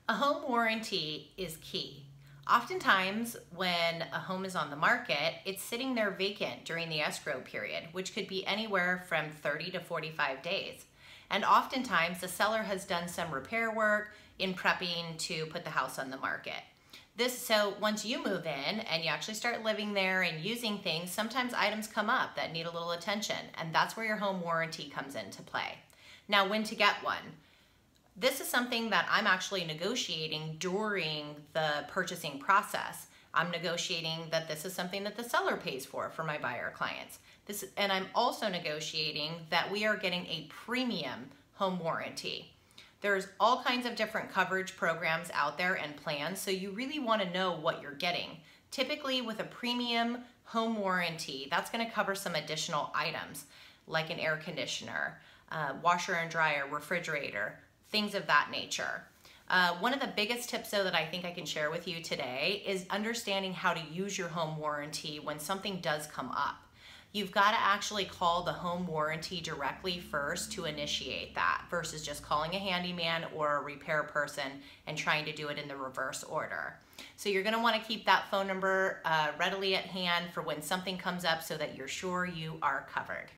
A home warranty is key. Oftentimes, when a home is on the market, it's sitting there vacant during the escrow period, which could be anywhere from 30 to 45 days. And oftentimes, the seller has done some repair work in prepping to put the house on the market. So once you move in and you actually start living there and using things, sometimes items come up that need a little attention, and that's where your home warranty comes into play. Now, when to get one? This is something that I'm actually negotiating during the purchasing process. I'm negotiating that this is something that the seller pays for my buyer clients. And I'm also negotiating that we are getting a premium home warranty. There's all kinds of different coverage programs out there and plans, so you really want to know what you're getting. Typically with a premium home warranty, that's going to cover some additional items like an air conditioner, washer and dryer, refrigerator, things of that nature. One of the biggest tips though that I think I can share with you today is understanding how to use your home warranty when something does come up. You've got to actually call the home warranty directly first to initiate that versus just calling a handyman or a repair person and trying to do it in the reverse order. So you're going to want to keep that phone number readily at hand for when something comes up so that you're sure you are covered.